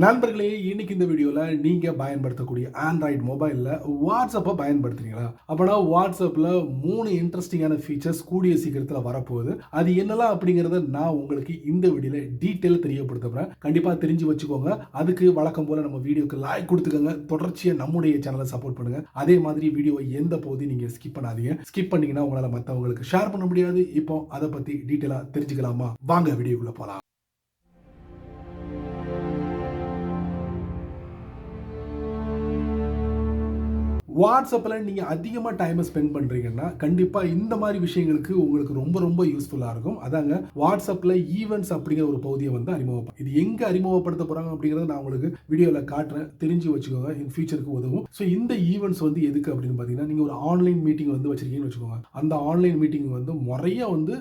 நண்பர்களே, இன்னைக்கு இந்த வீடியோல நீங்க பயன்படுத்தக்கூடிய ஆண்ட்ராய்டு மொபைல்ல வாட்ஸ்அப்பை பயன்படுத்துறீங்களா? அப்பனா வாட்ஸ்அப்ல 3 இன்ட்ரஸ்டிங்கான ஃபீச்சர்ஸ் கூடிய சீக்கிரத்துல வரப்போகுது. அது என்னலாம் அப்படிங்கறத நான் உங்களுக்கு இந்த வீடியோல டீடைலா தெரியப்படுத்த போறேன். கண்டிப்பா தெரிஞ்சு வச்சுக்கோங்க. அதுக்கு வழக்கம் போல நம்ம வீடியோக்கு லைக் கொடுத்துக்கோங்க. தொடர்ச்சியா நம்முடைய சேனலை சப்போர்ட் பண்ணுங்க. அதே மாதிரி வீடியோவை எந்த பகுதியும் நீங்க ஸ்கிப் பண்ணாதீங்க. ஸ்கிப் பண்ணீங்கன்னா உங்களால மத்தவங்களுக்கு ஷேர் பண்ண முடியாது. இப்போ அதை பத்தி டீடைலா தெரிஞ்சுக்கலாமா? வாங்க வீடியோக்குள்ள போலாம். வாட்ஸ்அப்ல நீங்க அதிகமா டைம் ஸ்பெண்ட் பண்றீங்கன்னா கண்டிப்பா இந்த மாதிரி விஷயங்களுக்கு உங்களுக்கு ரொம்ப ரொம்ப யூஸ்ஃபுல்லா இருக்கும். அதாங்க வாட்ஸ்அப்ல ஈவென்ட்ஸ் அப்படிங்கிற ஒரு பகுதியை வந்து இது எங்க அறிமுகப்படுத்த போறாங்க அப்படிங்கறத நான் உங்களுக்கு வீடியோல காட்டுறேன். தெரிஞ்சு வச்சுக்கோங்க. இன் ஃபியூச்சருக்கு உதவும். ஸோ இந்த ஈவென்ட்ஸ் வந்து எதுக்கு அப்படின்னு பாத்தீங்கன்னா, நீங்க ஒரு ஆன்லைன் மீட்டிங் வந்து வச்சிருக்கீங்கன்னு வச்சுக்கோங்க. அந்த ஆன்லைன் மீட்டிங் வந்து முறையா வந்து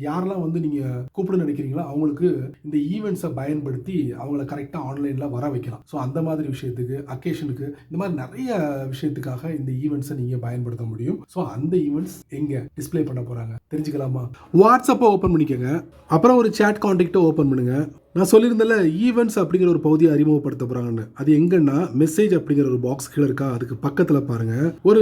யாரெல்லாம் வந்து நீங்க கூப்பிட நினைக்கிறீங்களோ அவங்களுக்கு இந்த ஈவென்ட்ஸை பயன்படுத்தி அவங்கள கரெக்டா ஆன்லைன்ல வர வைக்கலாம். ஸோ அந்த மாதிரி விஷயத்துக்கு, அக்கேஷனுக்கு, இந்த மாதிரி நிறைய விஷயத்துக்கு இந்த ஈவென்ட்ஸை நீங்க பயன்படுத்த முடியும். சோ அந்த ஈவென்ட்ஸ் எங்க டிஸ்ப்ளே பண்ண போறாங்க தெரிஞ்சுக்கலாமா? வாட்ஸ்அப்பை ஓபன் பண்ணிக்கங்க. அப்புறம் ஒரு சாட் கான்டாக்ட் ஓபன் பண்ணுங்க. நான் சொல்லியிருந்தேன்ல ஈவென்ட்ஸ் அப்படிங்கிற ஒரு பகுதியை அறிமுகப்படுத்த போறாங்கன்னு. அது எங்கன்னா மெசேஜ் அப்படிங்கிற ஒரு பாக்ஸ் கீழே இருக்கா, அதுக்கு பக்கத்துல பாருங்க ஒரு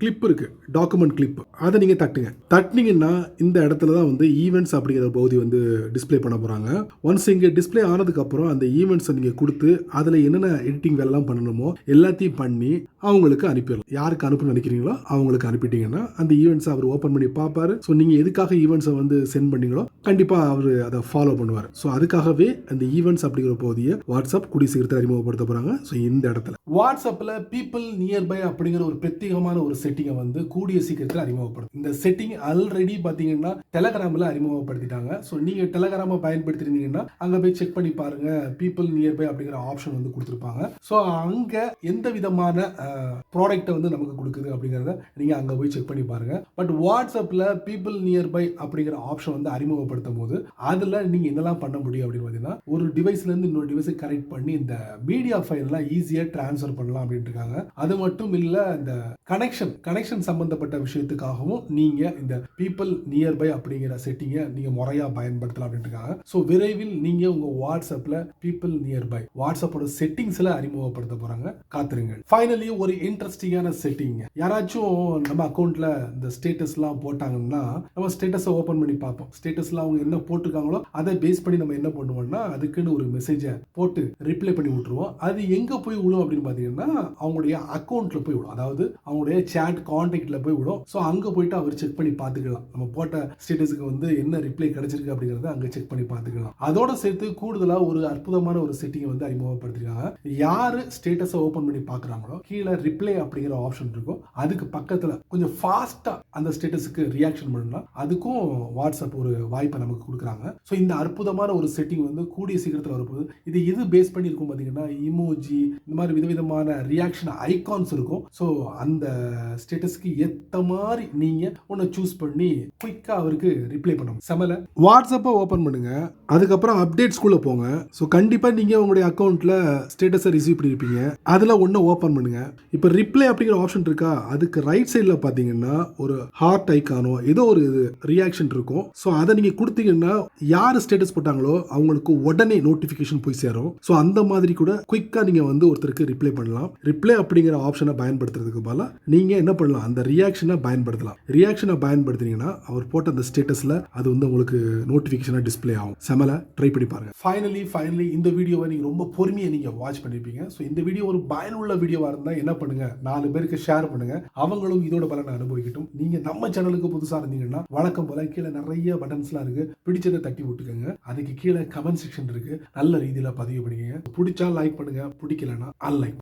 கிளிப் இருக்கு, டாக்குமெண்ட் கிளிப். அதை நீங்க தட்டுங்க. தட்டினீங்கன்னா இந்த இடத்துல தான் வந்து ஈவென்ட்ஸ் அப்படிங்கிற ஒரு பகுதி வந்து டிஸ்ப்ளே பண்ண போறாங்க. ஒன்ஸ் இங்க டிஸ்ப்ளே ஆனதுக்கு அப்புறம் அந்த ஈவென்ட்ஸை நீங்க கொடுத்து அதுல என்னென்ன எடிட்டிங் வேலைலாம் பண்ணணுமோ எல்லாத்தையும் பண்ணி அவங்களுக்கு அனுப்பிடலாம். யாருக்கு அனுப்பணும்னு நினைக்கிறீங்களோ அவங்களுக்கு அனுப்பிட்டீங்கன்னா அந்த ஈவென்ட்ஸ் அவர் ஓபன் பண்ணி பார்ப்பாரு. ஸோ நீங்க எதுக்காக ஈவென்ட்ஸை வந்து சென்ட் பண்ணீங்களோ கண்டிப்பா அவர் அதை ஃபாலோ பண்ணுவார். ஸோ அதுக்காக அந்த ஈவென்ட்ஸ் அப்படிங்கிற பகுதியை வாட்ஸ்அப் கூடிய சீக்கிரத்தில் அறிமுகப்படுத்த போறாங்க. ஸோ இந்த இடத்துல வாட்ஸ்அப்ல பீப்பிள் நியர்பை அப்படிங்கிற ஒரு பிரத்யேகமான ஒரு செட்டிங்கை வந்து கூடிய சீக்கிரத்தில் அறிமுகப்படுத்தும். இந்த செட்டிங் ஆல்ரெடி பாத்தீங்கன்னா டெலகிராம்ல அறிமுகப்படுத்திட்டாங்க. ஸோ நீங்க டெலகிராமை பயன்படுத்திருந்தீங்கன்னா அங்க போய் செக் பண்ணி பாருங்க. பீப்பிள் நியர்பை அப்படிங்கிற ஆப்ஷன் வந்து கொடுத்துருப்பாங்க. ஸோ அங்க எந்த விதமான ப்ராடக்ட்டை வந்து நமக்கு கொடுக்குது அப்படிங்கிறத நீங்க அங்க போய் செக் பண்ணி பாருங்க. பட் வாட்ஸ்அப்ல பீப்பிள் நியர்பை அப்படிங்கிற ஆப்ஷன் வந்து அறிமுகப்படுத்தும் போது அதுல நீங்க என்னெல்லாம் பண்ண முடியும் அப்படின்னு ஒரு டிவைஸ்ல இருந்து இன்னொரு டிவைஸை கனெக்ட் பண்ணி இந்த மீடியா ஃபைல்லாம் ஈஸியா டிரான்ஸ்ஃபர் பண்ணலாம் அப்படின்னு இருக்காங்க. அது மட்டும் இல்ல, இந்த கனெக்ஷன் சம்பந்தப்பட்ட விஷயத்துக்காகவும் நீங்க இந்த பீப்பிள் நியர்பை அப்படிங்கிற செட்டிங்கை நீங்க முறையா பயன்படுத்தலாம் அப்படின்னு இருக்காங்க. ஸோ விரைவில் நீங்க உங்க வாட்ஸ்அப்ல பீப்பிள் நியர்பை வாட்ஸ்அப்போட செட்டிங்ஸ்ல அறிமுகப்படுத்த போறாங்க. காத்துருங்க. ஃபைனலி ஒரு இன்ட்ரெஸ்டிங்கான செட்டிங். யாராச்சும் நம்ம அக்கௌண்ட்ல இந்த ஸ்டேட்டஸ்லாம் போட்டாங்கன்னா நம்ம ஸ்டேட்டஸை ஓபன் பண்ணி பார்ப்போம். ஸ்டேட்டஸ்ல அவங்க என்ன போட்டிருக்காங்களோ அதை பேஸ் பண்ணி நம்ம என்ன பண்ணுவோம், அதுக்குன்னு ஒரு மெசேஜை போட்டு ரிப்ளை பண்ணி விட்டுருவோம். அது எங்க போய் விடும் அப்படின்னு பாத்தீங்கன்னா அவங்களுடைய அக்கௌண்ட்ல போய் விடும். அதாவது அவங்களுடைய சாட் கான்டாக்ட்ல போய் விடும். ஸோ அங்க போயிட்டு அவர் செக் பண்ணி பார்த்துக்கலாம். நம்ம போட்ட ஸ்டேட்டஸ்க்கு வந்து என்ன ரிப்ளை கிடைச்சிருக்கு அப்படிங்கறத அங்க செக் பண்ணி பார்த்துக்கலாம். அதோட சேர்த்து கூடுதலா ஒரு அற்புதமான ஒரு செட்டிங் வந்து அறிமுகப்படுத்திருக்காங்க. யாரு ஸ்டேட்டஸை ஓபன் பண்ணி பார்க்கறாங்களோ கீழே ரிப்ளை அப்படிங்கிற ஆப்ஷன் இருக்கும். அதுக்கு பக்கத்துல கொஞ்சம் ஃபாஸ்டா அந்த ஸ்டேட்டஸ்க்கு ரியாக்ஷன் பண்ணலாம். அதுக்கும் வாட்ஸ்அப் ஒரு வாய்ப்பை நமக்கு கொடுக்குறாங்க. ஸோ இந்த அற்புதமான ஒரு செட்டிங் வந்து கூடிய சீக்கிரத்தில் வரப்போகுது. இது எது பேஸ் பண்ணி இருக்கும் பார்த்தீங்கன்னா இமோஜி, இந்த மாதிரி விதவிதமான ரியாக்ஷன் ஐகான்ஸ் இருக்கும். ஸோ அந்த ஸ்டேட்டஸ்க்கு ஏற்ற மாதிரி நீங்க ஒன்று சூஸ் பண்ணி குயிக்கா அவருக்கு ரிப்ளை பண்ணணும். செமல வாட்ஸ்அப்பை ஓபன் பண்ணுங்க. அதுக்கப்புறம் அப்டேட்ஸ்குள்ள போங்க. ஸோ கண்டிப்பா நீங்க உங்களுடைய அக்கௌண்ட்ல ஸ்டேட்டஸை ரிசீவ் பண்ணிருப்பீங்க. அதுல ஒன்று ஓபன் பண்ணுங்க. இப்போ ரிப்ளை அப்படிங்கிற ஆப்ஷன் இருக்கா, அதுக்கு ரைட் சைடில் பார்த்தீங்கன்னா ஒரு ஹார்ட் ஐக்கானோ ஏதோ ஒரு ரியாக்ஷன் இருக்கும். ஸோ அதை நீங்க கொடுத்தீங்கன்னா யார் ஸ்டேட்டஸ் போட்டாங்களோ அவங்களுக்கு உடனே நோட்டிபிகேஷன் போய் சேரும். சோ அந்த மாதிரி கூட குயிக்கா நீங்க வந்து ஒருத்தருக்கு ரிப்ளை பண்ணலாம். ரிப்ளை அப்படிங்கிற ஆப்ஷனை பயன்படுத்துறதுக்கு பதிலா நீங்க என்ன பண்ணலாம், அந்த ரியாக்ஷனை பயன்படுத்தலாம். ரியாக்ஷனை பயன்படுத்தினீங்கன்னா அவர் போட்ட அந்த ஸ்டேட்டஸ்ல அது வந்து உங்களுக்கு நோட்டிபிகேஷனா டிஸ்ப்ளே ஆகும். செமல ட்ரை பண்ணி பாருங்க. ஃபைனலி இந்த வீடியோவை நீங்க ரொம்ப பொறுமையா நீங்க வாட்ச் பண்ணிருப்பீங்க. சோ இந்த வீடியோ ஒரு பயனுள்ள வீடியோவா இருந்தா என்ன பண்ணுங்க, 4 பேருக்கு ஷேர் பண்ணுங்க. அவங்களும் இதோட பலனை அனுபவிக்கட்டும். நீங்க நம்ம சேனலுக்கு புதுசா இருந்தீங்கன்னா வழக்கம் போல கீழே நிறைய பட்டன்ஸ்லாம் இருக்கு, பிடிச்சதை தட்டி விட்டுக்கோங்க. அதுக்கு கீழே கமெண்ட் செக்ஷன் இருக்கு, நல்ல ரீதியில பதிவு பண்ணிக்கங்க. பிடிச்சா லைக் பண்ணுங்க, பிடிக்கலன்னா அன்லைக்.